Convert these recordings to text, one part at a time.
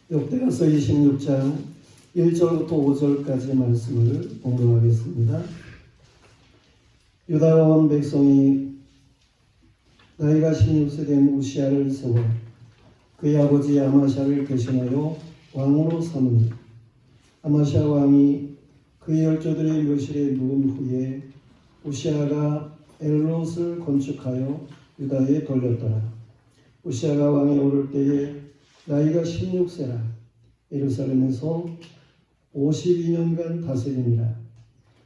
역대하서 26장 1절부터 5절까지 말씀을 공부하겠습니다. 유다 온 백성이 나이가 16세 된 우시아를 세워 그의 아버지 아마샤를 대신하여 왕으로 삼으니 아마샤 왕이 그의 열조들의 묘실에 누운 후에 우시아가 엘롯을 건축하여 유다에 돌렸더라. 우시아가 왕에 오를 때에 나이가 16세라 예루살렘에서 52년간 다스리니라.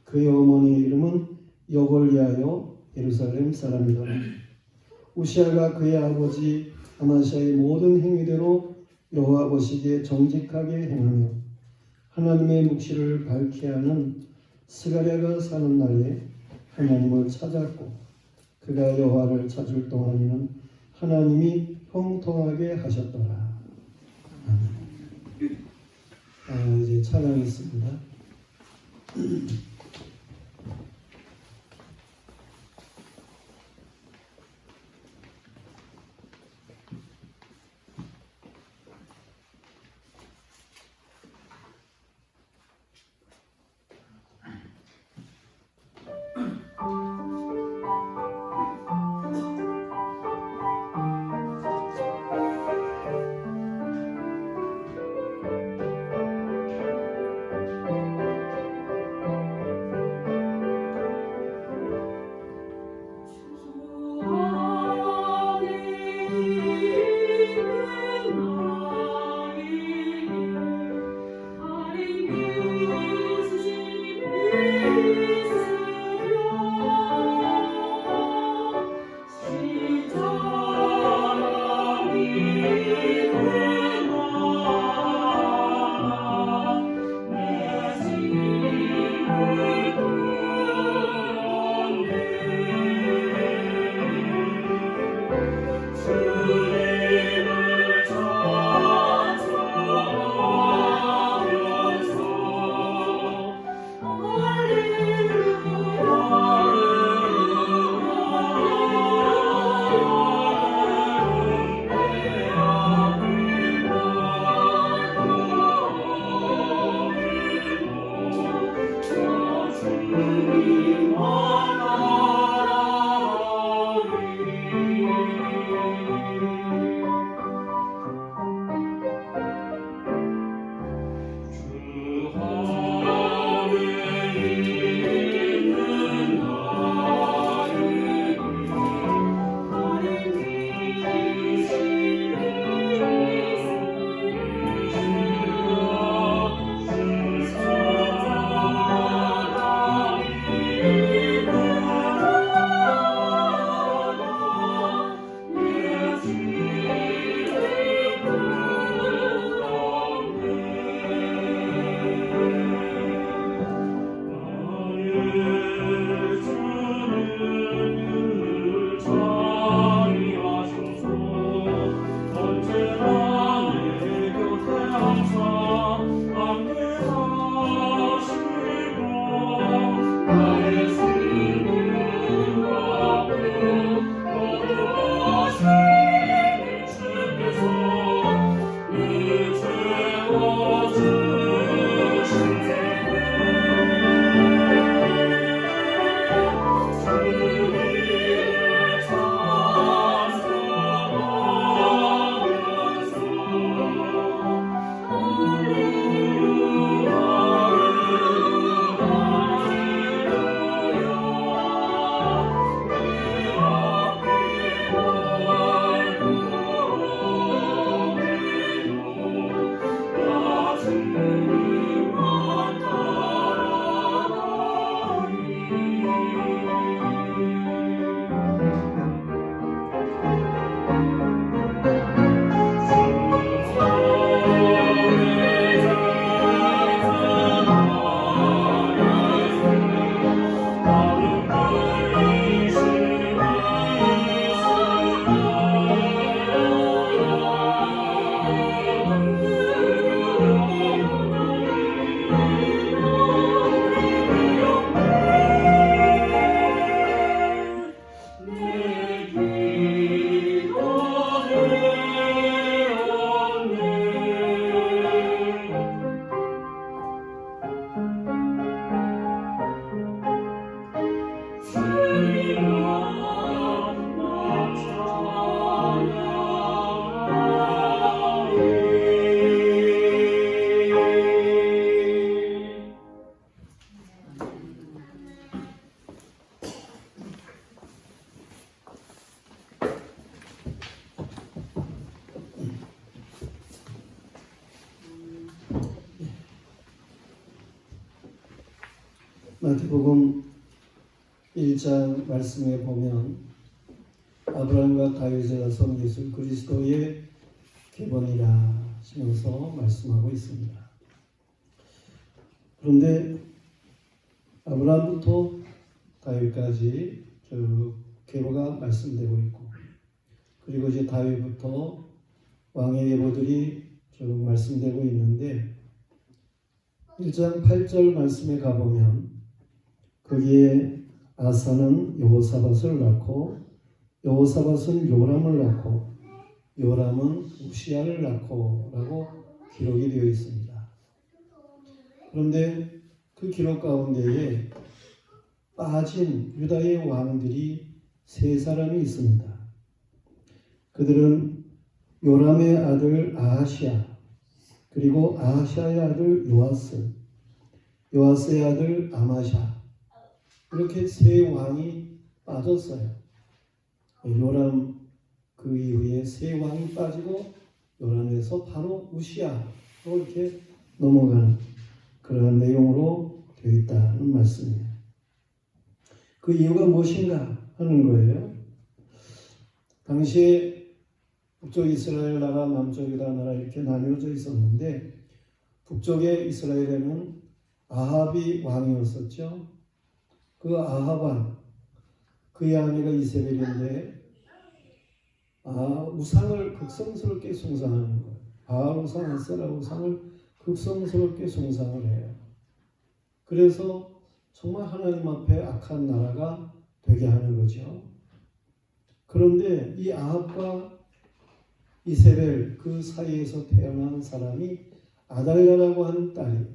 그의 어머니의 이름은 여골리하여 예루살렘 사람이더라. 우시아가 그의 아버지 아마샤의 모든 행위대로 여호와 보시기에 정직하게 행하며 하나님의 묵시를 밝게 하는 스가랴가 사는 날에 하나님을 찾았고 그가 여호와를 찾을 동안에는 하나님이 형통하게 하셨더라. 이제 찬양했습니다. 마태복음 1장 말씀에 보면 아브라함과 다윗의 자손 예수 그리스도의 기본이라 하시면서 말씀하고 있습니다. 그런데 아브라함부터 다윗까지 쭉 계보가 말씀되고 있고, 그리고 이제 다윗부터 왕의 예보들이 쭉 말씀되고 있는데 1장 8절 말씀에 가보면 거기에 아사는 여호사밧을 낳고 여호사밧은 요람을 낳고 요람은 우시야를 낳고 라고 기록이 되어 있습니다. 그런데 그 기록 가운데에 빠진 유다의 왕들이 세 사람이 있습니다. 그들은 요람의 아들 아하시야, 그리고 아하시아의 아들 요아스, 요아스의 아들 아마샤, 이렇게 세 왕이 빠졌어요. 요람 그 이후에 세 왕이 빠지고 요람에서 바로 우시야로 이렇게 넘어가는 그러한 내용으로 되어 있다는 말씀이에요. 그 이유가 무엇인가 하는 거예요. 당시에 북쪽 이스라엘 나라, 남쪽 유다 나라 이렇게 나뉘어져 있었는데 북쪽의 이스라엘에는 아합이 왕이었었죠. 그 아합 왕, 그의 아내가 이세벨인데 우상을 극성스럽게 숭상하는 거예요. 바알 우상, 아세라 우상을 극성스럽게 숭상을 해요. 그래서 정말 하나님 앞에 악한 나라가 되게 하는 거죠. 그런데 이 아합과 이세벨 그 사이에서 태어난 사람이 아달랴라고 하는 딸이에요.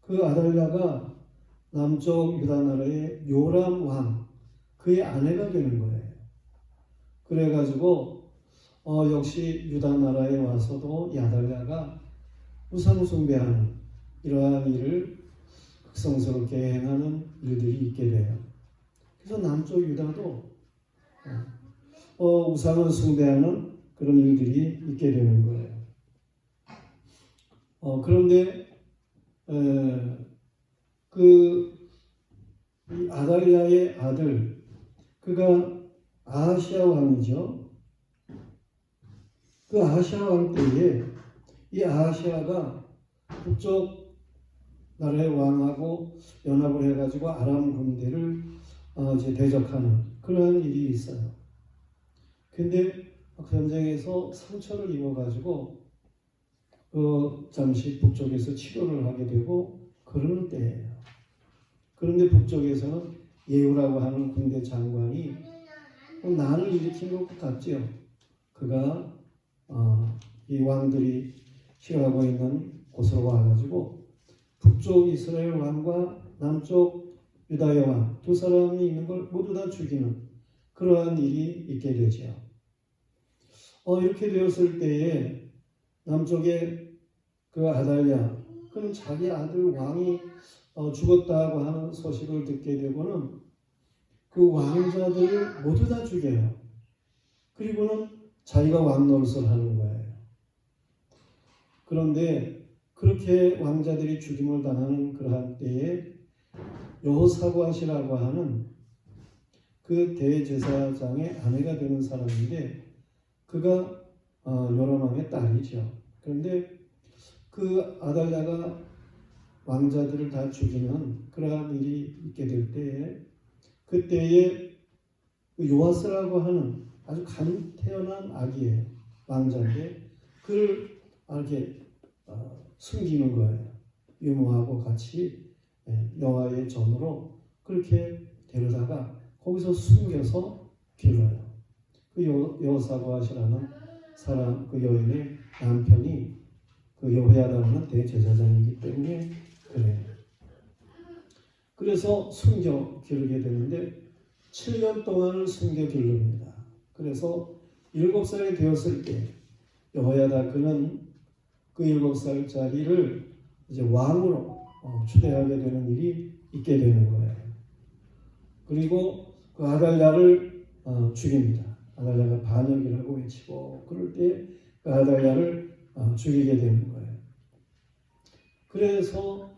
그 아달랴가 남쪽 유다 나라의 요람 왕, 그의 아내가 되는 거예요. 그래가지고 역시 유다 나라에 와서도 이 아달랴가 우상 숭배하는 이러한 일을 극성스럽게 행하는 일들이 있게 돼요. 그래서 남쪽 유다도 우상을 숭배하는 그런 일들이 있게 되는 거예요. 그런데 이 아달랴의 아들, 그가 아하시아 왕이죠. 그 아하시아 왕 때에 이 아하시아가 북쪽 나라의 왕하고 연합을 해가지고 아람 군대를 이제 대적하는 그러한 일이 있어요. 근데 전쟁에서 상처를 입어가지고 잠시 북쪽에서 치료를 하게 되고 그러는 때예요. 그런데 북쪽에서는 예후라고 하는 군대 장관이 난을 일으킨 것 같지요. 그가 이 왕들이 싫어하고 있는 곳으로 와가지고 북쪽 이스라엘 왕과 남쪽 유다의 왕 두 사람이 있는 걸 모두 다 죽이는 그러한 일이 있게 되죠. 이렇게 되었을 때에 남쪽의 그 아달랴, 그는 자기 아들 왕이 죽었다고 하는 소식을 듣게 되고는 그 왕자들을 모두 다 죽여요. 그리고는 자기가 왕 노릇을 하는 거예요. 그런데 그렇게 왕자들이 죽임을 당하는 그러한 때에 여호사밧이라고 하는 그 대제사장의 아내가 되는 사람인데 그가 요람 왕의 딸이죠. 그런데 그 아달랴가 왕자들을 다 죽이는 그러한 일이 있게 될 때에 그때에 요아스라고 하는 아주 간 태어난 아기예요. 왕자인데 그를 이렇게 숨기는 거예요. 유모하고 같이 여호와의 전으로 그렇게 데려다가 거기서 숨겨서 길러요. 그 여호사밧이라는 사람, 그 여인의 남편이 그 여호야다라는 대제사장이기 때문에 그래요. 그래서 숨겨 기르게 되는데 7년 동안을 숨겨 기릅니다. 그래서 7살이 되었을 때 여호야다 그는 그 7살짜리를 이제 왕으로 추대하게 되는 일이 있게 되는 거예요. 그리고 그 아달랴를 죽입니다. 아달랴가 반역이라고 외치고 그럴 때 그 아달랴를 죽이게 되는 거예요. 그래서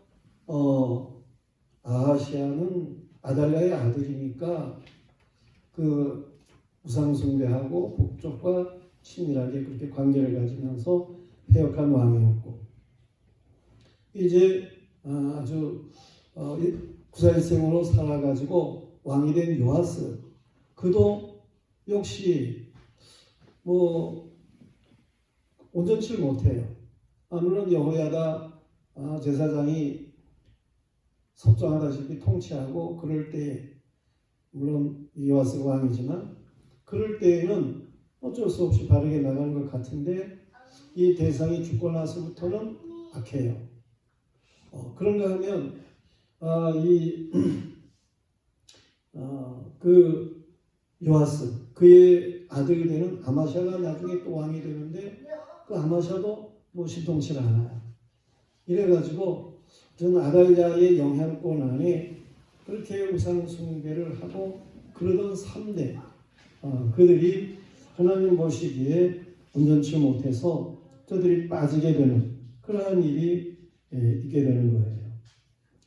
아하시아는 아달랴의 아들이니까 그 우상 숭배하고 북쪽과 친밀하게 그렇게 관계를 가지면서 패역한 왕이었고, 이제 아주 구사일생으로 살아가지고 왕이 된 요아스, 그도 역시 뭐 온전치 못해요. 물론 여호야다 제사장이 섭정하다시피 통치하고 그럴 때, 물론 요아스가 왕이지만 그럴 때에는 어쩔 수 없이 바르게 나가는 것 같은데, 이 대상이 죽고 나서부터는 악해요. 그런가 하면 그 요아스, 그의 아들이 되는 아마샤가 나중에 또 왕이 되는데, 그 아마샤도 뭐 신통치를 않아요. 이래가지고 저는 아달랴의 영향권 안에 그렇게 우상 숭배를 하고 그러던 3대 그들이 하나님 보시기에 온전치 못해서 저들이 빠지게 되는 그러한 일이 있게 되는 거예요.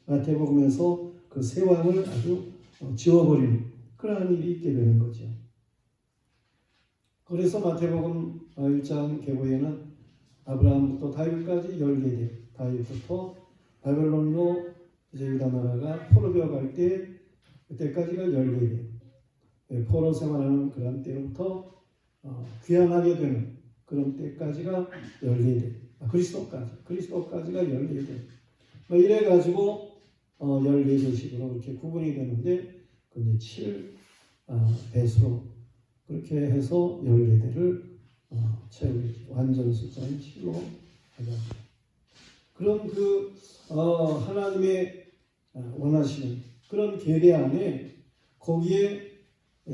마태복음에서 그 세 왕을 아주 지워버리는 그러한 일이 있게 되는 거죠. 그래서 마태복음 1장 계보에는 아브라함부터 다윗까지 14대, 다윗부터 바벨론으로 이제 유다 나라가 포로되어 갈 때 그때까지가 14대, 포로 생활하는 그런 때부터 귀환하게 되는 그런 때까지가 14대, 그리스도까지가 14대, 이래가지고 14대식으로 이렇게 구분이 되는데, 그 이제 7배수로 그렇게 해서 14대를 채우기, 완전 숫자인 7로 해가지고 그런 하나님의 원하시는 그런 계례 안에 거기에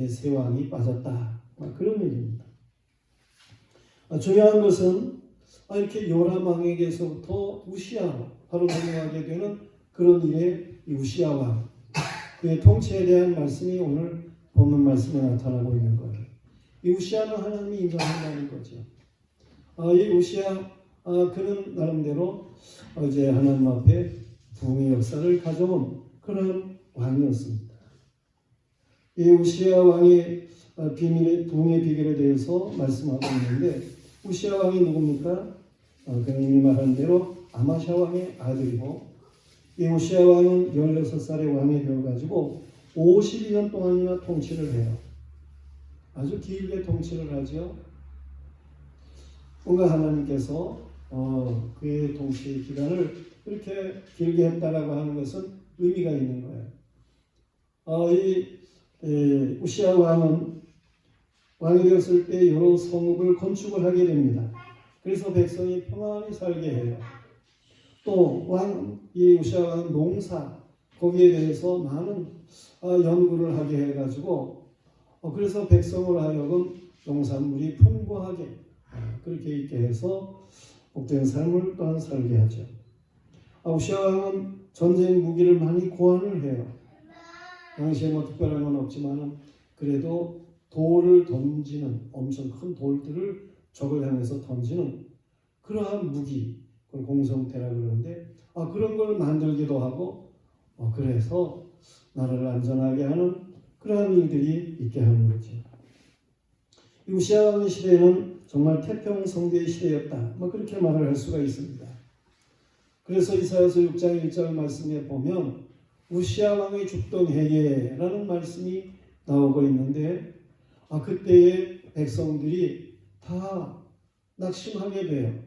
세 왕이 빠졌다, 그런 얘기입니다. 중요한 것은 이렇게 요람 왕에게서부터 우시아로 바로 넘어가게 되는 그런 일에 이 우시아 왕, 그의 통치에 대한 말씀이 오늘 본문 말씀에 나타나고 있는 거예요. 이 우시아는 하나님이 인정한다는 거죠. 이 우시아, 그는 나름대로 이제 하나님 앞에 부흥의 역사를 가져온 그런 왕이었습니다. 이 우시아 왕의 부흥의 비결에 대해서 말씀하고 있는데, 우시아 왕이 누굽니까? 그는 이미 말한 대로 아마샤 왕의 아들이고, 이 우시아 왕은 16살에 왕이 되어가지고 52년 동안이나 통치를 해요. 아주 길게 통치를 하죠. 뭔가 하나님께서 그의 통치 기간을 그렇게 길게 했다라고 하는 것은 의미가 있는 거예요. 이 우시아 왕은 왕이 되었을 때 여러 성읍을 건축을 하게 됩니다. 그래서 백성이 평안히 살게 해요. 또 이 우시아 왕은 농사, 거기에 대해서 많은 연구를 하게 해가지고 그래서 백성으로 하여금 농산물이 풍부하게 그렇게 있게 해서 복된 삶을 또한 살게 하죠. 우시아 왕은 전쟁 무기를 많이 고안을 해요. 당시에 뭐 특별한 건 없지만은 그래도 돌을 던지는 엄청 큰 돌들을 적을 향해서 던지는 그러한 무기, 그걸 공성태라 그러는데 그런 걸 만들기도 하고 그래서 나라를 안전하게 하는 그러한 일들이 있게 하는 거죠. 우시아 왕의 시대는 정말 태평성대의 시대였다, 그렇게 말을 할 수가 있습니다. 그래서 이사야서 6장 1절 말씀에 보면 우시아 왕이 죽던 해에라는 말씀이 나오고 있는데, 그때의 백성들이 다 낙심하게 돼요.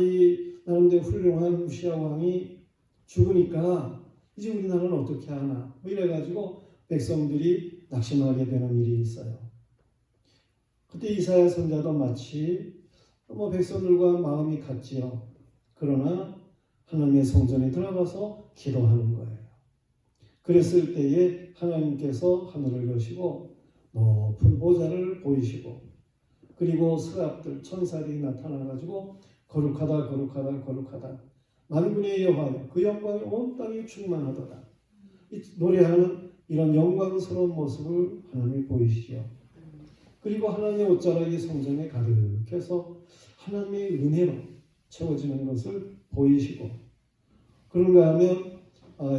이 나름대로 훌륭한 우시아 왕이 죽으니까 이제 우리나라는 어떻게 하나, 이래가지고 백성들이 낙심하게 되는 일이 있어요. 그때 이사야 선자도 마치 백성들과 마음이 같지요. 그러나 하나님의 성전에 들어가서 기도하는 거예요. 그랬을 때에 하나님께서 하늘을 여시고 높은 보좌를 보이시고, 그리고 서랍들 천사들이 나타나가지고 거룩하다 거룩하다 거룩하다 만군의 여호와여 그 영광이 온 땅에 충만하도다, 노래하는 이런 영광스러운 모습을 하나님이 보이시죠. 그리고 하나님의 옷자락이 성전에 가득해서 하나님의 은혜로 채워지는 것을 보이시고, 그런가 하면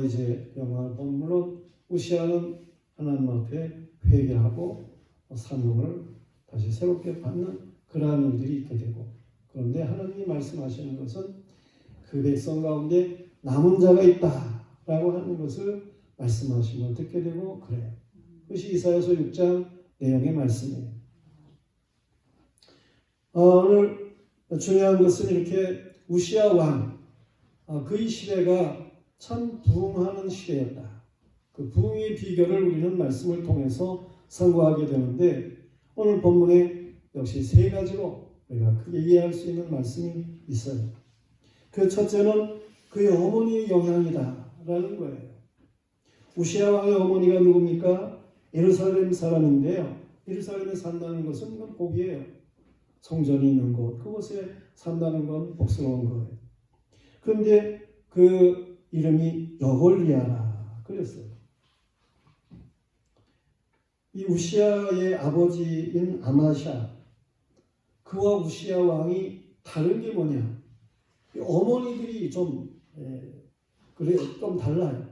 이제 명령을 본 물론 우시아는 하나님 앞에 회개하고 사명을 다시 새롭게 받는 그러한 일들이 있게 되고 그런데 하나님이 말씀하시는 것은 그 백성 가운데 남은 자가 있다라고 하는 것을 말씀하시면 듣게 되고 그래요. 그것이 이사야서 6장 내용의 말씀이에요. 오늘 중요한 것은 이렇게 우시아 왕 그의 시대가 참 부흥하는 시대였다. 그 부흥의 비결을 우리는 말씀을 통해서 상고하게 되는데 오늘 본문에 역시 세 가지로 우리가 크게 이해할 수 있는 말씀이 있어요. 그 첫째는 그의 어머니의 영향이다라는 거예요. 우시아 왕의 어머니가 누굽니까? 예루살렘 사람인데요. 예루살렘에 산다는 것은 이건 복이에요. 성전이 있는 곳, 그곳에 산다는 건 복스러운 거예요. 그런데 그 이름이 여홀리아라 그랬어요. 이 우시아의 아버지인 아마샤, 그와 우시아 왕이 다른 게 뭐냐? 어머니들이 좀 달라요.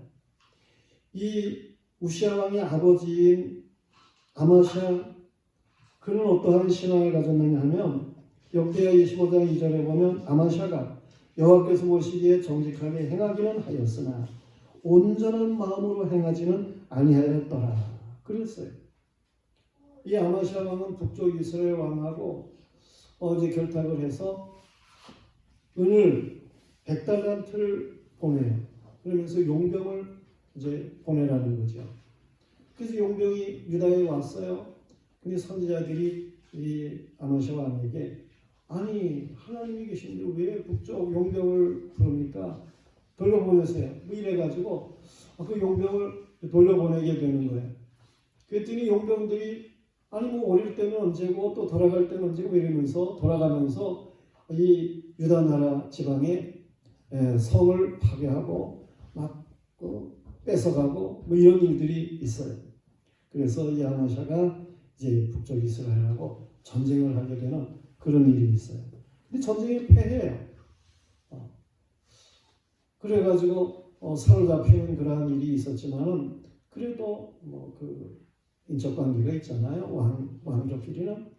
이 우시아 왕의 아버지인 아마샤, 그는 어떠한 신앙을 가졌느냐 하면 역대하 25장 2절에 보면 아마샤가 여호와께서 보시기에 정직하게 행하기는 하였으나 온전한 마음으로 행하지는 아니하였더라 그랬어요. 이 아마샤 왕은 북쪽 이스라엘 왕하고 어제 결탁을 해서 은을 100달란트를 보내요. 그러면서 용병을 이제 보내라는 거죠. 그래서 용병이 유다에 왔어요. 근데 선지자들이 이 아마샤 왕에게 아니 하나님이 계신데 왜 북쪽 용병을 부릅니까? 돌려보내세요. 뭐 이래가지고 그 용병을 돌려보내게 되는 거예요. 그랬더니 용병들이 아니 뭐 어릴 때는 언제고 또 돌아갈 때는 언제고 이러면서 돌아가면서 이 유다 나라 지방에 성을 파괴하고 막 뺏어가고 뭐 이런 일들이 있어요. 그래서 이 아마샤가 이제 북쪽 이스라엘하고 전쟁을 하게 되는 그런 일이 있어요. 근데 전쟁에 패해요. 그래가지고 사로잡히는 그러한 일이 있었지만은 그래도 뭐 그 인적 관계가 있잖아요. 왕족끼리는.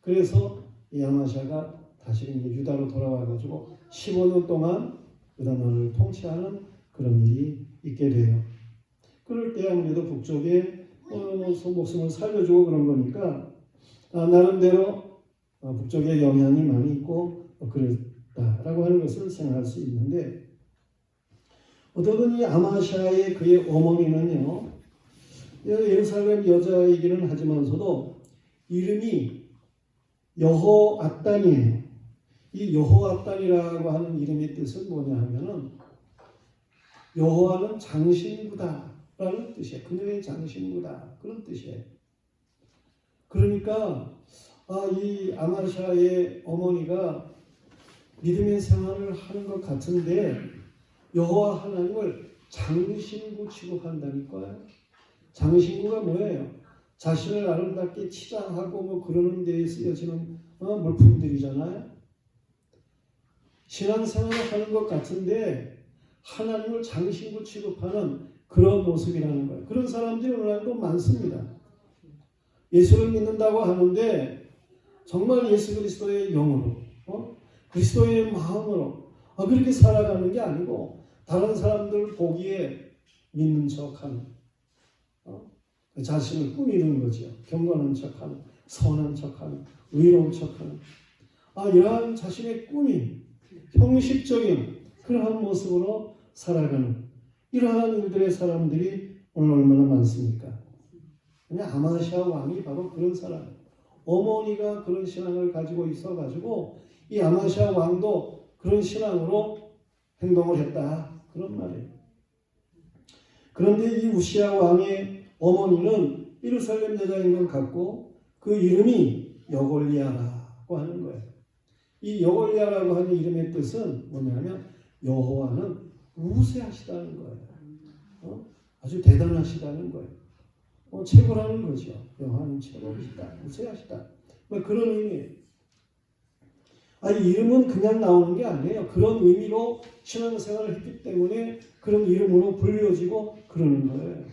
그래서 이 아마샤가 다시 이제 유다로 돌아와가지고 15년 동안 유다 나라를 통치하는 그런 일이 있게 돼요. 그럴 때 아무래도 북쪽에 목숨을 살려주고 그런 거니까 나름대로 북쪽에 영향이 많이 있고 그랬다라고 하는 것을 생각할 수 있는데 어떻든 이 아마샤의 그의 어머니는요 예루살렘 여자이기는 하지만서도 이름이 여호앗단이에요. 이 여호앗단이라고 하는 이름의 뜻은 뭐냐 하면은 여호와는 장신구다라는 뜻이에요. 그녀의 장신구다 그런 뜻이에요. 그러니까 이 아마샤의 어머니가 믿음의 생활을 하는 것 같은데 여호와 하나님을 장신구 취급한다니까요. 장신구가 뭐예요? 자신을 아름답게 치장하고 뭐 그러는 데에 쓰여지는 물품들이잖아요. 신앙생활을 하는 것 같은데 하나님을 장신구 취급하는 그런 모습이라는 거예요. 그런 사람들이 오늘날도 많습니다. 예수를 믿는다고 하는데 정말 예수 그리스도의 영으로 그리스도의 마음으로 그렇게 살아가는 게 아니고 다른 사람들 보기에 믿는 척하는 자신을 꾸미는 거죠. 경건한 척하는 선한 척하는 의로운 척하는 이러한 자신의 꾸밈 형식적인 그러한 모습으로 살아가는 이러한 일들의 사람들이 오늘 얼마나 많습니까? 그냥 아마샤 왕이 바로 그런 사람. 어머니가 그런 신앙을 가지고 있어가지고 이 아마샤 왕도 그런 신앙으로 행동을 했다. 그런 말이에요. 그런데 이 우시아 왕의 어머니는 예루살렘 여자인 것 같고 그 이름이 여골리아라고 하는 거예요. 이 여골리아라고 하는 이름의 뜻은 뭐냐면 여호와는 우세하시다는 거예요. 아주 대단하시다는 거예요. 최고라는 거죠. 여호와는 최고이시다, 우세하시다. 뭐 그런 의미예요. 아니, 이름은 그냥 나오는 게 아니에요. 그런 의미로 신앙생활을 했기 때문에 그런 이름으로 불려지고 그러는 거예요.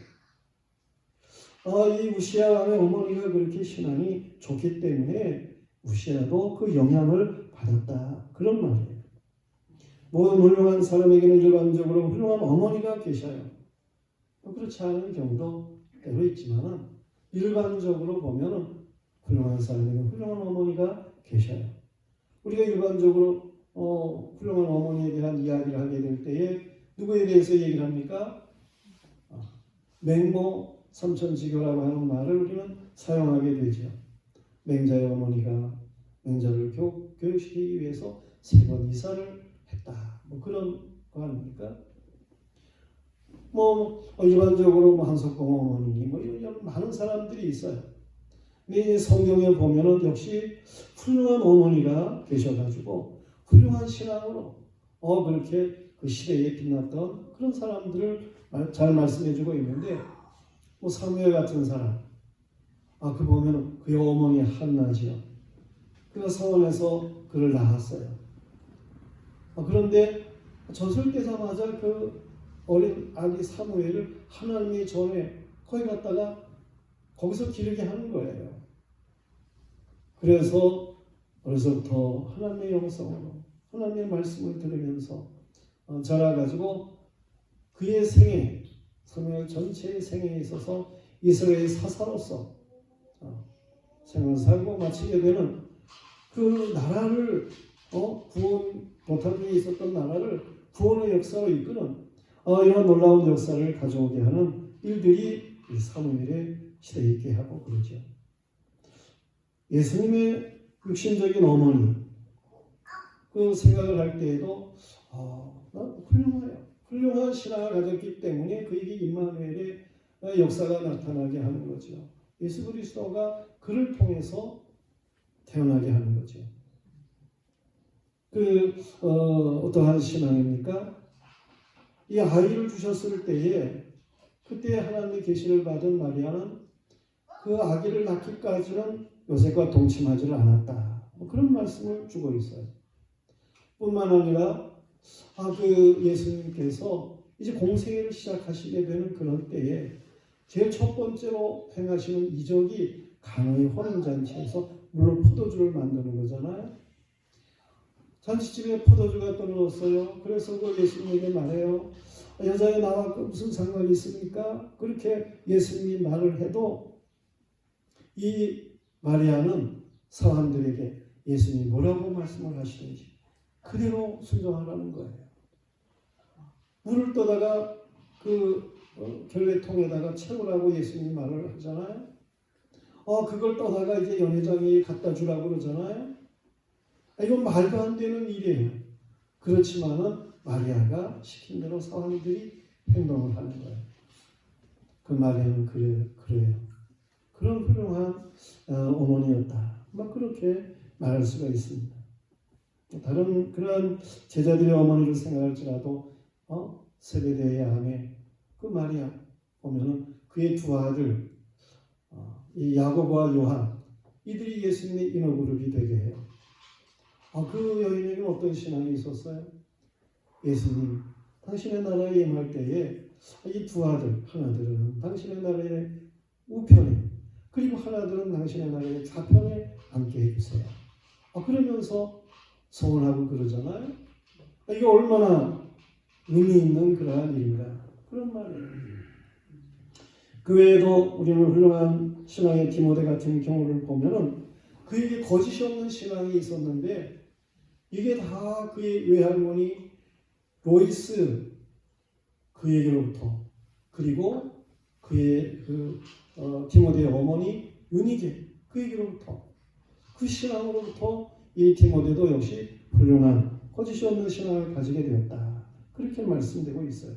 이 우시아 왕의 어머니가 그렇게 신앙이 좋기 때문에 우시아도 그 영향을 받았다. 그런 말이에요. 모든 훌륭한 사람에게는 일반적으로 훌륭한 어머니가 계셔요. 그렇지 않은 경우도 때로 있지만 일반적으로 보면 훌륭한 사람에게는 훌륭한 어머니가 계셔요. 우리가 일반적으로 훌륭한 어머니에 대한 이야기를 하게 될 때에 누구에 대해서 얘기를 합니까? 맹모 삼천지교라고 하는 말을 우리는 사용하게 되죠. 맹자의 어머니가 맹자를 교육시키기 위해서 3번 이사를 했다. 뭐 그런 거 아닙니까? 일반적으로 한석봉 어머니 이런 많은 사람들이 있어요. 근데 성경에 보면은 역시 훌륭한 어머니가 계셔가지고 훌륭한 신앙으로 그렇게 그 시대에 빛났던 그런 사람들을 잘 말씀해주고 있는데 사무엘 같은 사람 그 보면은 그의 어머니 한나지요. 그가 서원에서 그를 낳았어요. 그런데 젖을때자마자 그 어린 아기 사무엘을 하나님의 전에 거기 갔다가 거기서 기르게 하는 거예요. 그래서 어려서부터 하나님의 영성으로 하나님의 말씀을 들으면서 자라가지고 그의 생애, 사무엘 전체의 생애에 있어서 이스라엘 사사로서 생을 살고 마치게 되는 그 나라를 구원 못하게 있었던 나라를 구원의 역사로 이끄는 이런 놀라운 역사를 가져오게 하는 일들이 사무엘의 시대에 있게 하고 그러죠. 예수님의 육신적인 어머니 그 생각을 할 때에도 훌륭해요. 훌륭한 신앙을 가졌기 때문에 그에게 임마누엘의 역사가 나타나게 하는 거죠. 예수 그리스도가 그를 통해서 태어나게 하는 거죠. 어떠한 신앙입니까? 이 아이를 주셨을 때에 그때 하나님의 계시를 받은 마리아는 그 아기를 낳기까지는 요셉과 동침하지를 않았다. 그런 말씀을 주고 있어요. 뿐만 아니라 그 예수님께서 이제 공생애를 시작하시게 되는 그런 때에 제일 첫 번째로 행하시는 이적이 가나의 혼인잔치에서 물론 포도주를 만드는 거잖아요. 잔치집에 포도주가 떨어졌어요. 그래서 그 예수님에게 말해요. 여자의 나와 무슨 상관이 있습니까? 그렇게 예수님이 말을 해도 이 마리아는 사람들에게 예수님이 뭐라고 말씀을 하시든지 그대로 순종하라는 거예요. 물을 떠다가 그 결례통에다가 채우라고 예수님이 말을 하잖아요. 그걸 떠다가 이제 연회장이 갖다 주라고 그러잖아요. 이건 말도 안 되는 일이에요. 그렇지만은 마리아가 시킨 대로 사람들이 행동을 하는 거예요. 그 마리아는 그래요. 그런 훌륭한 어머니였다. 막 그렇게 말할 수가 있습니다. 다른 그런 제자들의 어머니를 생각할지라도 세베대의 아내 그 마리아 보면은 그의 두 아들 이 야고보와 요한 이들이 예수님의 인어그룹이 되게 해요. 그 여인에게는 어떤 신앙이 있었어요? 예수님, 당신의 나라에 임할 때에 이 두 아들, 하나들은 당신의 나라의 우편에 그리고 하나들은 당신의 나라의 좌편에 앉게 해주세요. 그러면서 소원하고 그러잖아요. 이게 얼마나 의미 있는 그러한 일인가. 그런 말이에요. 그 외에도 우리는 훌륭한 신앙의 디모데 같은 경우를 보면은 그에게 거짓이 없는 신앙이 있었는데 이게 다 그의 외할머니 로이스 그에게로부터 그리고 그의 디모데의 어머니 유니게 그에게로부터 그 신앙으로부터 이 디모데도 역시 훌륭한 거짓이 없는 신앙을 가지게 되었다. 그렇게 말씀되고 있어요.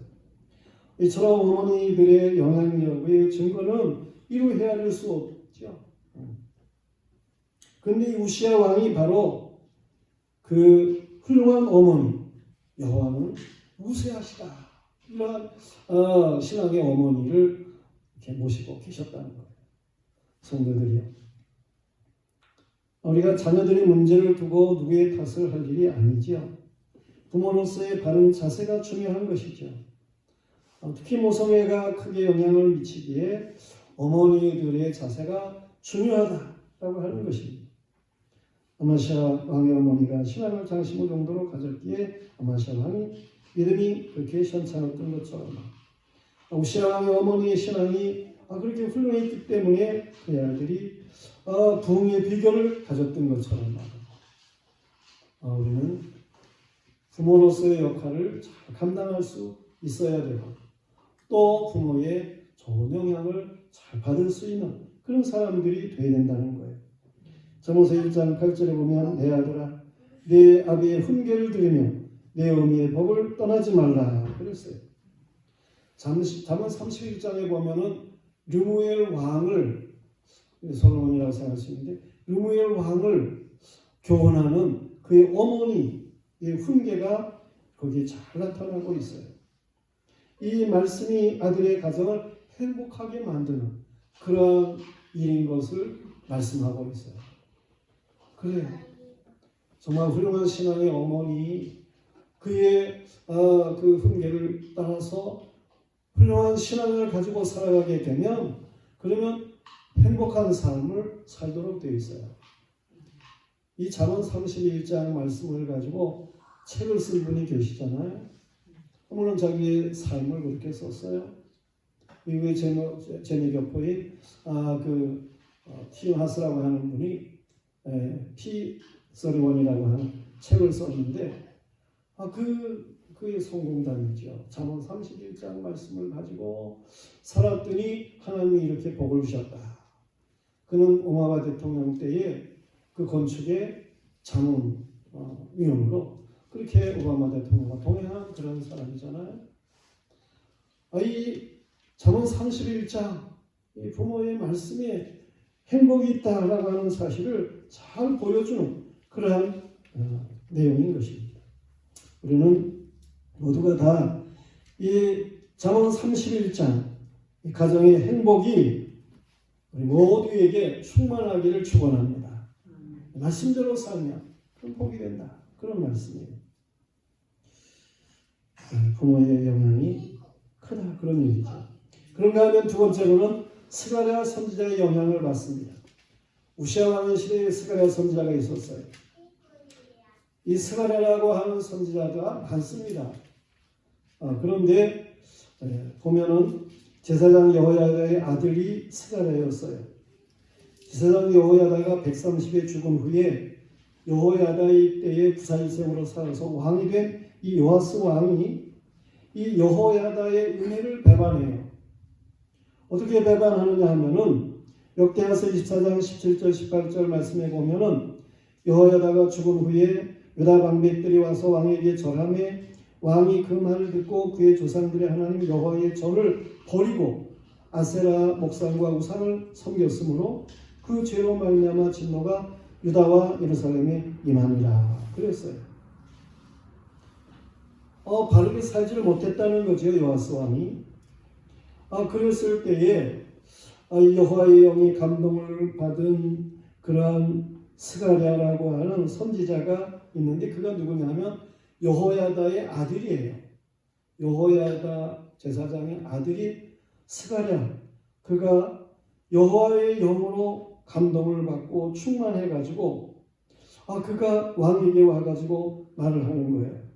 이처럼 어머니들의 영향력의 증거는 이루 헤아릴 수 없죠. 그런데 우시아 왕이 바로 그 훌륭한 어머니 여호와는 우세하시다. 이러한 신앙의 어머니를 이렇게 모시고 계셨다는 거예요. 성도들이요. 우리가 자녀들의 문제를 두고 누구의 탓을 할 일이 아니지요. 부모로서의 바른 자세가 중요한 것이죠. 특히 모성애가 크게 영향을 미치기에 어머니들의 자세가 중요하다라고 하는 것입니다. 아마시아 왕의 어머니가 신앙을 장신구 정도로 가졌기에 아마시아 왕이 믿음이 그렇게 현찮았던 것처럼 우시아 왕의 어머니의 신앙이 그렇게 훌륭했기 때문에 그의 아들이 부흥의 비결을 가졌던 것처럼 우리는 부모로서의 역할을 잘 감당할 수 있어야 되고 또 부모의 좋은 영향을 잘 받을 수 있는 그런 사람들이 되어야 된다는 거예요. 잠언서 1장 8절에 보면 내 아들아 내 아비의 훈계를 들으며 내 어미의 법을 떠나지 말라 그랬어요. 잠언 31장에 보면은 르무엘 왕을 솔로몬이라고 생각할 수 있는데 르무엘 왕을 교훈하는 그의 어머니의 훈계가 거기에 잘 나타나고 있어요. 이 말씀이 아들의 가정을 행복하게 만드는 그런 일인 것을 말씀하고 있어요. 그래요. 정말 훌륭한 신앙의 어머니 그의 그 훈계를 따라서 훌륭한 신앙을 가지고 살아가게 되면 그러면 행복한 삶을 살도록 되어 있어요. 이 잠언 31장 말씀을 가지고 책을 쓴 분이 계시잖아요. 물론 자기의 삶을 그렇게 썼어요. 미국의 제니교포인 티움 하스라고 하는 분이 P31이라고 하는 책을 썼는데 그의 성공담이죠. 잠언 31장 말씀을 가지고 살았더니 하나님이 이렇게 복을 주셨다. 그는 오바마 대통령 때에 그 건축의 자문위원으로 그렇게 오바마 대통령과 동행한 그런 사람이잖아요. 이 잠언 31장 이 부모의 말씀에 행복이 있다라고 하는 사실을 잘 보여주는 그러한 내용인 것입니다. 우리는 모두가 다 이 잠언 31장 이 가정의 행복이 우리 모두에게 충만하기를 축원합니다. 말씀대로 살면 그런 복이 된다. 그런 말씀이에요. 부모의 영향이 크다 그런 얘기죠. 그런가 하면 두 번째로는 스가랴 선지자의 영향을 받습니다. 우시아 왕의 시대에 스가랴 선지자가 있었어요. 이 스가랴라고 하는 선지자가 많습니다. 그런데 보면은 제사장 여호야다의 아들이 스가랴였어요. 제사장 여호야다가 130에 죽은 후에 여호야다의 때에 부사일생으로 살아서 왕이 된 이 요아스 왕이 이 여호야다의 은혜를 배반해요. 어떻게 배반하느냐 하면은 역대하서 24장 17절 18절 말씀에 보면은 여호야다가 죽은 후에 유다 방백들이 와서 왕에게 절하매 왕이 그 말을 듣고 그의 조상들의 하나님 여호와의 전을 버리고 아세라 목상과 우상을 섬겼으므로 그 죄로 말미암아 진노가 유다와 예루살렘에 임하니라 그랬어요. 바르게 살지를 못했다는 거죠. 요아스 왕이. 그랬을 때에 여호와의 영이 감동을 받은 그러한 스가랴라고 하는 선지자가 있는데 그가 누구냐면 여호야다의 아들이에요. 여호야다 제사장의 아들이 스가랴. 그가 여호와의 영으로 감동을 받고 충만해가지고 그가 왕에게 와가지고 말을 하는 거예요.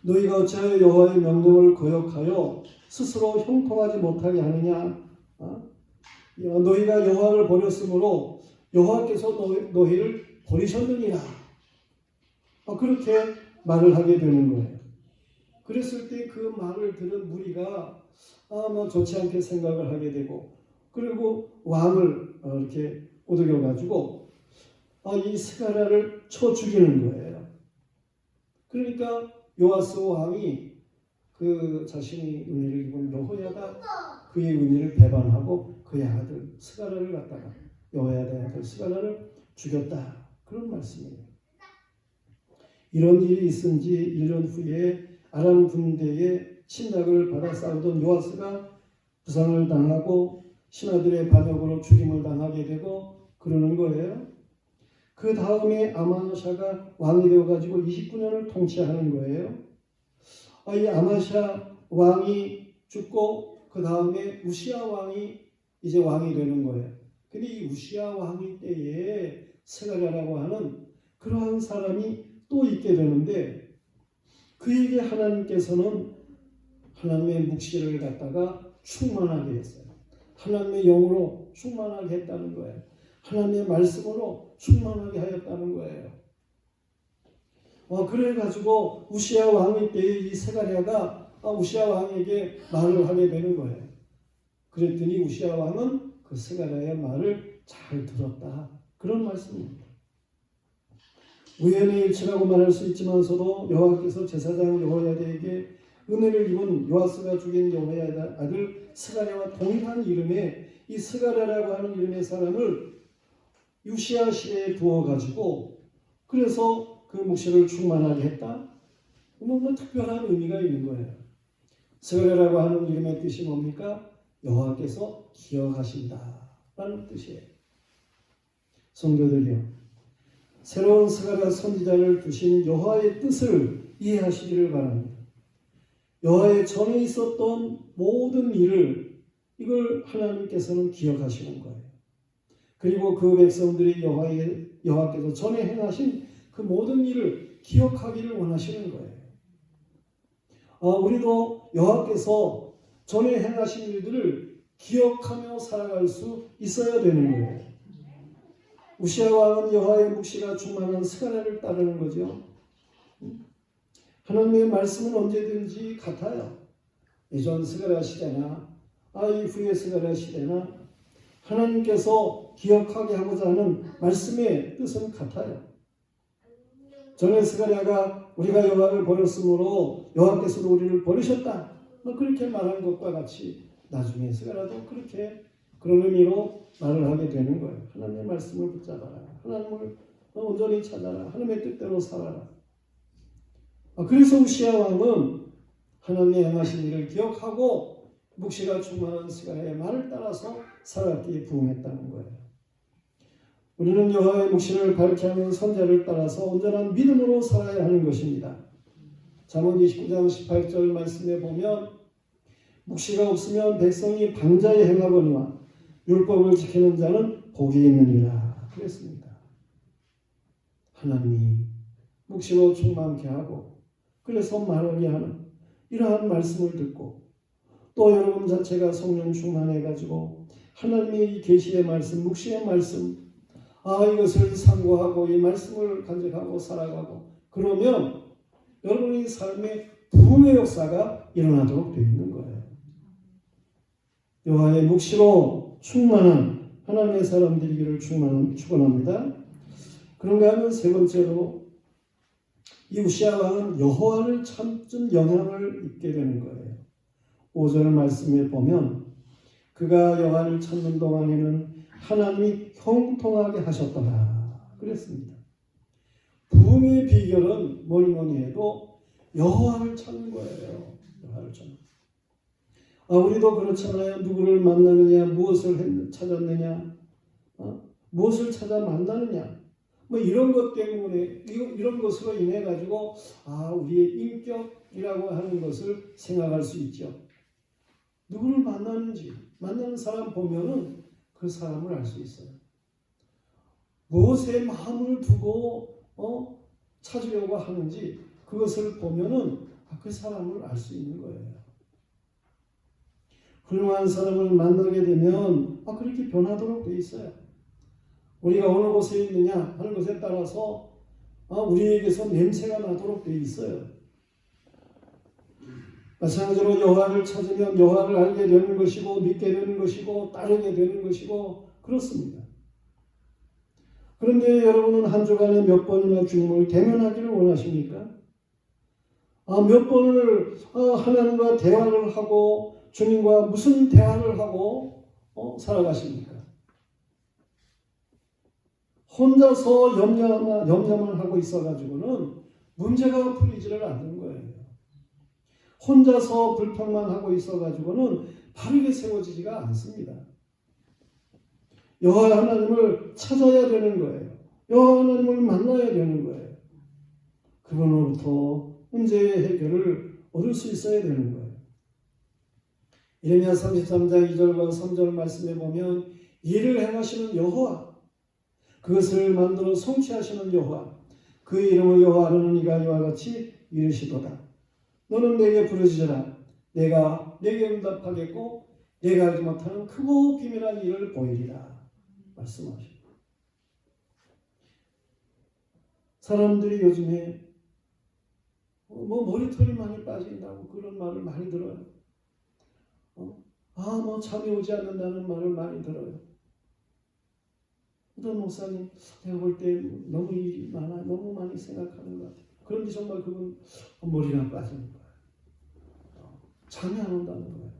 너희가 어찌하여 여호와의 명령을 거역하여 스스로 형통하지 못하게 하느냐? 너희가 여호와를 버렸으므로 여호와께서 너희를 버리셨느니라. 그렇게 말을 하게 되는 거예요. 그랬을 때 그 말을 들은 무리가 좋지 않게 생각을 하게 되고 그리고 왕을 이렇게 꼬드겨 가지고 이 스가랴를 쳐 죽이는 거예요. 그러니까 요아스 왕이 그 자신이 은혜를 입은 여호야다 그의 은혜를 배반하고 그의 아들 스가랴를 갖다가 여호야다의 아들 스가랴를 죽였다. 그런 말씀이에요. 이런 일이 있은 지 1년 후에 아람 군대의 침략을 받아 싸우던 요아스가 부상을 당하고 신하들의 반역으로 죽임을 당하게 되고 그러는 거예요. 그 다음에 아마샤가 왕이 되어가지고 29년을 통치하는 거예요. 이 아마샤 왕이 죽고 그 다음에 우시야 왕이 이제 왕이 되는 거예요. 근데 이 우시야 왕이 때에 스가랴라고 하는 그러한 사람이 또 있게 되는데 그에게 하나님께서는 하나님의 묵시를 갖다가 충만하게 했어요. 하나님의 영으로 충만하게 했다는 거예요. 하나님의 말씀으로 충만하게 하였다는 거예요. 그래가지고 우시야 왕의 때에 이 스가랴가 우시야 왕에게 말을 하게 되는 거예요. 그랬더니 우시야 왕은 그 스가랴의 말을 잘 들었다. 그런 말씀입니다. 우연의 일치라고 말할 수 있지만서도 여호와께서 제사장 여호야다에게 은혜를 입은 요아스가 죽인 여호야다 아들 스가랴와 동일한 이름의 이 스가랴라고 하는 이름의 사람을 우시야 시대에 두어가지고 그래서 그 묵시를 충만하게 했다. 뭐 특별한 의미가 있는 거예요. 스가랴라고 하는 이름의 뜻이 뭡니까? 여호와께서 기억하신다 라는 뜻이에요. 성도들이요, 새로운 스가랴 선지자를 두신 여호와의 뜻을 이해하시기를 바랍니다. 여호와의 전에 있었던 모든 일을 이걸 하나님께서는 기억하시는 거예요. 그리고 그 백성들이 여호와께서 전에 행하신 그 모든 일을 기억하기를 원하시는 거예요. 우리도 여호와께서 전에 행하신 일들을 기억하며 살아갈 수 있어야 되는 거예요. 우시야 왕은 여호와의 묵시가 충만한 스가랴를 따르는 거죠. 하나님의 말씀은 언제든지 같아요. 이전 스가랴 시대나 이후의 스가랴 시대나 하나님께서 기억하게 하고자 하는 말씀의 뜻은 같아요. 전에 스가랴가 우리가 여호와를 버렸으므로 여호와께서도 우리를 버리셨다, 그렇게 말한 것과 같이 나중에 스가랴도 그렇게 그런 의미로 말을 하게 되는 거예요. 하나님의 말씀을 붙잡아라. 하나님을 온전히 찾아라. 하나님의 뜻대로 살아라. 그래서 우시야 왕은 하나님의 행하신 일을 기억하고 묵시가 충만한 스가랴의 말을 따라서 살았기에 부응했다는 거예요. 우리는 여호와의 묵시를 밝게 하는 선자를 따라서 온전한 믿음으로 살아야 하는 것입니다. 잠언 29장 18절 말씀에 보면 묵시가 없으면 백성이 방자에 행하거니와 율법을 지키는 자는 복이 있느니라 그랬습니다. 하나님이 묵시로 충만케 하고 그래서 말하게 하는 이러한 말씀을 듣고 또 여러분 자체가 성령 충만해가지고 하나님의 이 계시의 말씀, 묵시의 말씀 이것을 상고하고 이 말씀을 간직하고 살아가고 그러면 여러분의 삶에 부흥의 역사가 일어나도록 되어 있는 거예요. 여호와의 묵시로 충만한 하나님의 사람 되기를 축원합니다. 그런가 하면 세 번째로 이 우시야 왕은 여호와를 찾는 영향을 입게 되는 거예요. 5절 말씀에 보면 그가 여호와를 찾는 동안에는 하나님이 형통하게 하셨더라 그랬습니다. 부흥의 비결은 뭐니 해도 여호와를 찾는 거예요. 여호와를 찾는. 우리도 그렇잖아요. 누구를 만나느냐, 무엇을 찾았느냐, 무엇을 찾아 만나느냐, 이런 것 때문에 이런 것으로 인해 가지고 우리의 인격이라고 하는 것을 생각할 수 있죠. 누구를 만나는지 만나는 사람 보면은 그 사람을 알 수 있어요. 무엇에 마음을 두고 찾으려고 하는지 그것을 보면은 그 사람을 알 수 있는 거예요. 훌륭한 사람을 만나게 되면 그렇게 변하도록 되어 있어요. 우리가 어느 곳에 있느냐 하는 것에 따라서 우리에게서 냄새가 나도록 되어 있어요. 마찬가지로 여호와를 찾으면 여호와를 알게 되는 것이고 믿게 되는 것이고 따르게 되는 것이고 그렇습니다. 그런데 여러분은 한 주간에 몇 번이나 주님을 대면하기를 원하십니까? 몇 번을 하나님과 대화를 하고 주님과 무슨 대화를 하고 살아가십니까? 혼자서 염려만 하고 있어가지고는 문제가 풀리지를 않는 거예요. 혼자서 불평만 하고 있어가지고는 바르게 세워지지가 않습니다. 여호와 하나님을 찾아야 되는 거예요. 여호와 하나님을 만나야 되는 거예요. 그분으로부터 문제의 해결을 얻을 수 있어야 되는 거예요. 예레미야 33장 2절과 3절 말씀에 보면 일을 행하시는 여호와, 그것을 만들어 성취하시는 여호와, 그의 이름을 여호와는 이가 이와 같이 이르시도다. 너는 내게 부르짖으라. 내가 내게 응답하겠고 내가 알지 못하는 크고 비밀한 일을 보이리라 말씀하십니다. 사람들이 요즘에 머리털이 많이 빠진다고 그런 말을 많이 들어요. 잠이 오지 않는다는 말을 많이 들어요. 어떤 목사님, 내가 볼 때 너무 일이 많아, 너무 많이 생각하는 것 같아요. 그런데 정말 그건 머리가 빠지는 거예요. 잠이 안 온다는 거예요.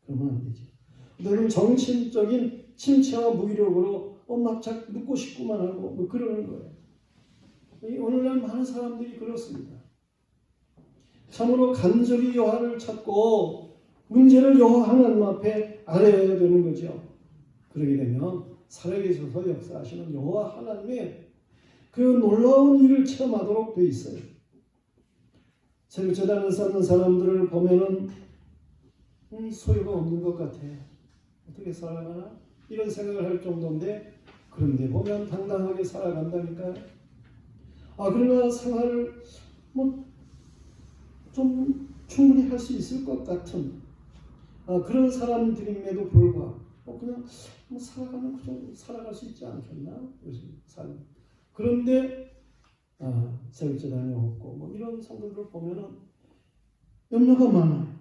그러면 안 되지. 너는 정신적인 침체와 무기력으로 막 자꾸 눕고 싶구만 하고 그러는 거예요. 오늘날 많은 사람들이 그렇습니다. 참으로 간절히 여호와를 찾고 문제를 여호와 하나님 앞에 아뢰어야 되는 거죠. 그러게 되면 살아계셔서 역사하시는 여호와 하나님의 그 놀라운 일을 체험하도록 되어 있어요. 새벽제단을 쌓는 사람들을 보면은 소유가 없는 것 같아. 어떻게 살아가나? 이런 생각을 할 정도인데, 그런데 보면 당당하게 살아간다니까요. 그러나 생활을 좀 충분히 할 수 있을 것 같은 그런 사람들임에도 불구하고 그냥 살아가면 좀 살아갈 수 있지 않겠나? 그런데 새벽제단이 없고 이런 성도들을 보면은 염려가 많아요.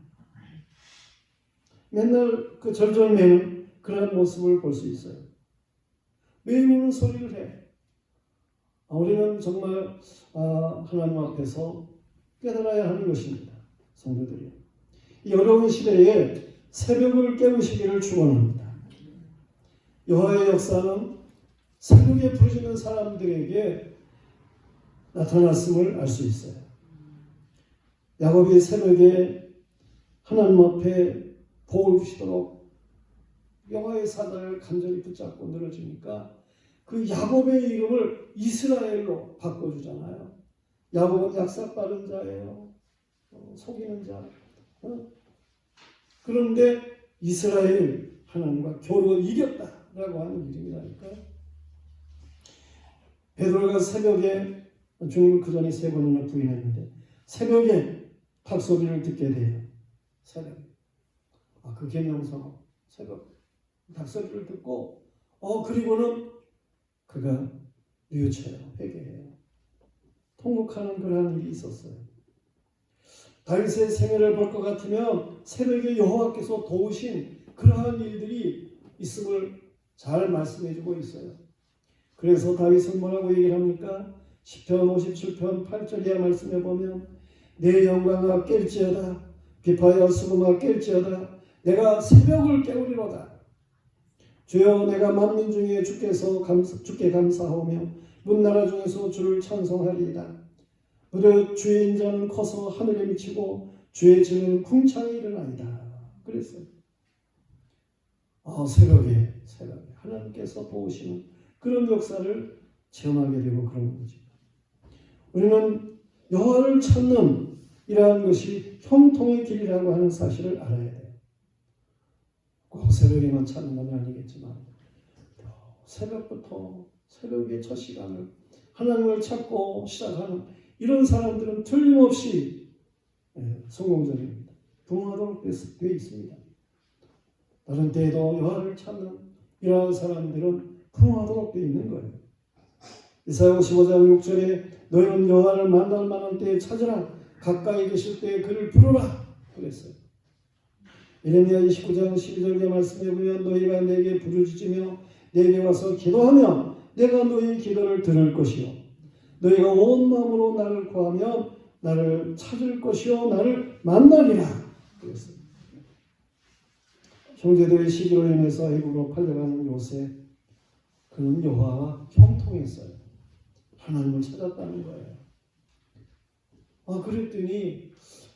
맨날 그 절절매는 그런 모습을 볼 수 있어요. 매일 우는 소리를 해. 우리는 정말 하나님 앞에서 깨달아야 하는 것입니다. 성도들이 이 어려운 시대에 새벽을 깨우시기를 축원합니다. 여호와의 역사는 새벽에 부르짖는 사람들에게 나타났음을 알 수 있어요. 야곱이 새벽에 하나님 앞에 복을 주시도록 여호와의 사자를 간절히 붙잡고 늘어지니까 그 야곱의 이름을 이스라엘로 바꿔주잖아요. 야곱은 약삭빠른 자예요. 속이는 자. 그런데 이스라엘 하나님과 겨루 이겼다라고 하는 이름이라니까요. 베드로가 새벽에 주님을 그 전에 3번이나 부인했는데 새벽에 닭소리를 듣게 돼요. 새벽. 그 계명성 새벽 닭소리를 듣고 그리고는 그가 뉘우쳐요. 회개해요. 통곡하는 그러한 일이 있었어요. 다윗의 생애를 볼 것 같으면 새벽에 여호와께서 도우신 그러한 일들이 있음을 잘 말씀해주고 있어요. 그래서 다윗은 뭐라고 얘기를 합니까? 시편 57편 8절 이하 말씀에 보면 내 영광아 깰지어다 비파야 수금아 깰지어다 내가 새벽을 깨우리로다. 주여 내가 만민 중에 주께 감사하오며 문나라 중에서 주를 찬송하리이다. 무릇 주의 인자는 커서 하늘에 미치고 주의 증은 궁창에 일어나이다. 그랬어요. 새벽에 하나님께서 도우시는 그런 역사를 체험하게 되고 그런 거죠. 우리는 여호와를 찾는 이러한 것이 형통의 길이라고 하는 사실을 알아야 돼요. 꼭 새벽에만 찾는 건 아니겠지만 새벽부터 새벽의 첫 시간을 하나님을 찾고 시작하는 이런 사람들은 틀림없이 성공적입니다. 부흥하도록 되어 있습니다. 다른 때에도 여호와를 찾는 이러한 사람들은 부흥하도록 되어 있는 거예요. 이사야 55장 6절에 너희는 여호와를 만날 만한 때에 찾으라 가까이 계실 때에 그를 부르라 그랬어요. 예레미야 29장 12절의 말씀에 보면 너희가 내게 부르짖으며 내게 와서 기도하면 내가 너희 기도를 들을 것이요 너희가 온 마음으로 나를 구하면 나를 찾을 것이요 나를 만나리라 그랬어요. 형제들의 시기로 인해서 애굽으로 팔려가는 요셉 그는 여호와와 형통했어요. 하나님을 찾았다는 거예요. 그랬더니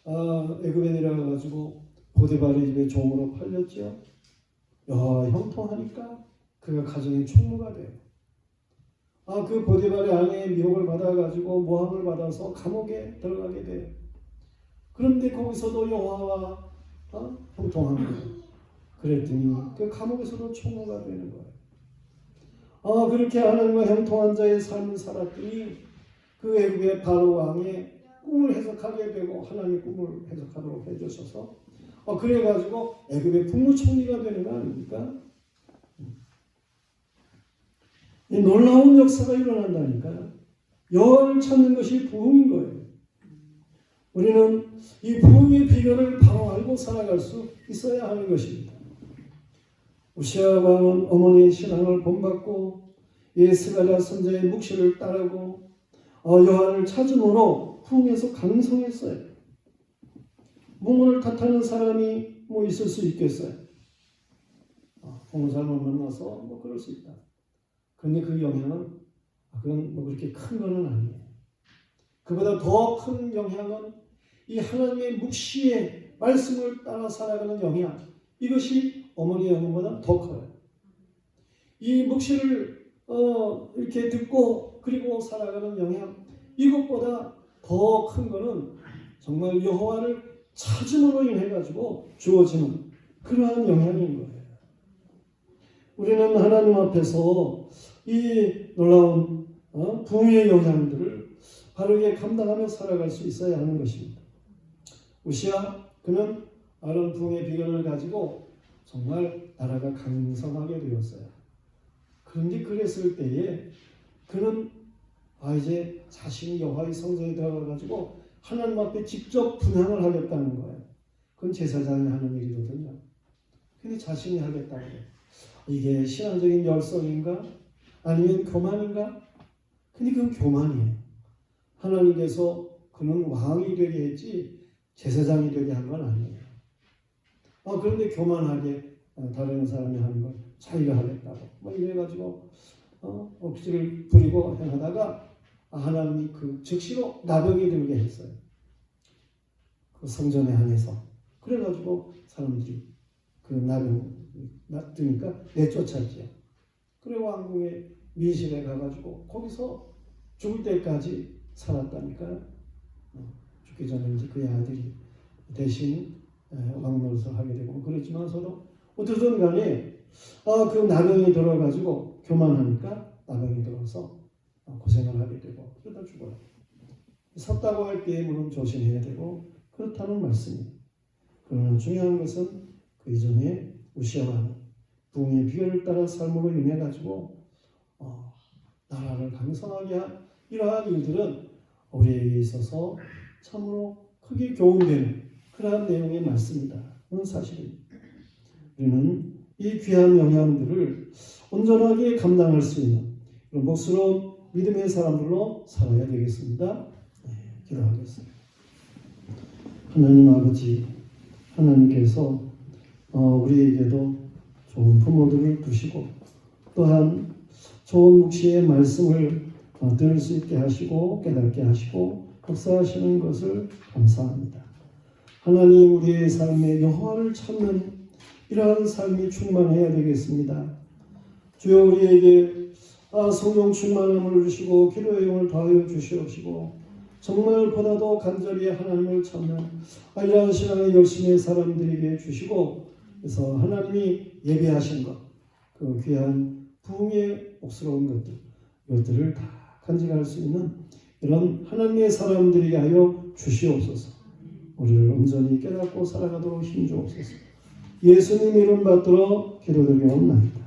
애굽에 내려가가지고 보디발의 집에 종으로 팔렸죠. 여호와와 형통하니까 그가 가정의 총무가 돼요. 그 보디발의 아내의 미혹을 받아가지고 모함을 받아서 감옥에 들어가게 돼요. 그런데 거기서도 여호와와 형통한 거예요. 그랬더니 그 감옥에서도 총무가 되는 거예요. 그렇게 하나님과 형통한 자의 삶을 살았더니 그 애굽의 바로 왕의 꿈을 해석하게 되고 하나님의 꿈을 해석하도록 해주셔서 그래가지고 애굽의 국무총리가 되는 거 아닙니까? 이 놀라운 역사가 일어난다니까요. 여호와를 찾는 것이 부흥인 거예요. 우리는 이 부흥의 비결을 바로 알고 살아갈 수 있어야 하는 것입니다. 우시아 왕은 어머니의 신앙을 본받고 스가랴 선지자의 묵시를 따르고 여호와를 찾음으로 부흥에서 강성했어요. 몽을 탓하는 사람이 있을 수 있겠어요? 부흥사람을 만나서 그럴 수 있다. 그런데 그 영향은 그건 그렇게 큰 거는 아니에요. 그보다 더 큰 영향은 이 하나님의 묵시의 말씀을 따라 살아가는 영향, 이것이 어머니의 영향보다 더 커요. 이 묵시를 이렇게 듣고 그리고 살아가는 영향, 이것보다 더 큰 거는 정말 여호와를 찾음으로 인해 가지고 주어지는 그러한 영향인 거예요. 우리는 하나님 앞에서 이 놀라운 부흥의 영향들을 바르게 감당하며 살아갈 수 있어야 하는 것입니다. 우시아 그는 아론 부흥의 비결을 가지고 정말 나라가 강성하게 되었어요. 그런데 그랬을 때에 그는 이제 자신이 여호와의 성전에 들어가가지고 하나님 앞에 직접 분향을 하겠다는 거예요. 그건 제사장이 하는 일이거든요. 근데 자신이 하겠다고 해요. 이게 신앙적인 열성인가? 아니면 교만인가? 근데 그건 교만이에요. 하나님께서 그는 왕이 되게 했지 제사장이 되게 한 건 아니에요. 그런데 교만하게 다른 사람이 하는 걸 자기가 하겠다고 이래가지고 억지를 부리고 행하다가 하나님이 그 즉시로 나병이 들게 했어요. 그 성전에 안에서. 그래가지고 사람들이 그 나병 드니까 내쫓았지요. 그래 왕궁의 미실에 가가지고 거기서 죽을 때까지 살았다니까요. 죽기 전에 이제 그의 아들이 대신 왕노릇을 하게 되고 그랬지만서도 어쨌든 간에 그 나병이 들어가지고 교만하니까 나병이 들어서 고생을 하게 되고 그러다 죽어요. 섰다고 할 때 물론 조심해야 되고 그렇다는 말씀이에요. 그러나 중요한 것은 그 이전에 우시아 왕이 부흥의 비결을 따라 삶으로 인해 가지고 나라를 강성하게 한 이러한 일들은 우리에게 있어서 참으로 크게 교훈되는 그러한 내용의 말씀이다. 그건 사실입니다. 우리는 이 귀한 영향들을 온전하게 감당할 수 있는 그런 복스러운 믿음의 사람들로 살아야 되겠습니다. 기도하겠습니다. 하나님 아버지, 하나님께서 우리에게도 좋은 부모들을 두시고 또한 좋은 묵시의 말씀을 들을 수 있게 하시고 깨닫게 하시고 역사하시는 것을 감사합니다. 하나님 우리의 삶에 여호와를 찾는 이러한 삶이 충만해야 되겠습니다. 주여 우리에게 성령 충만함을 주시고 기도의 영을 더하여 주시옵시고 정말 보다도 간절히 하나님을 찾는 이러한 신앙의 열심의 사람들에게 주시고 그래서 하나님이 예배하신 것, 그 귀한 부흥의 복스러운 것들 이것들을 다 간직할 수 있는 이런 하나님의 사람들에게 하여 주시옵소서. 우리를 온전히 깨닫고 살아가도록 힘주옵소서. 예수님 이름 받들어 기도드리옵나이다.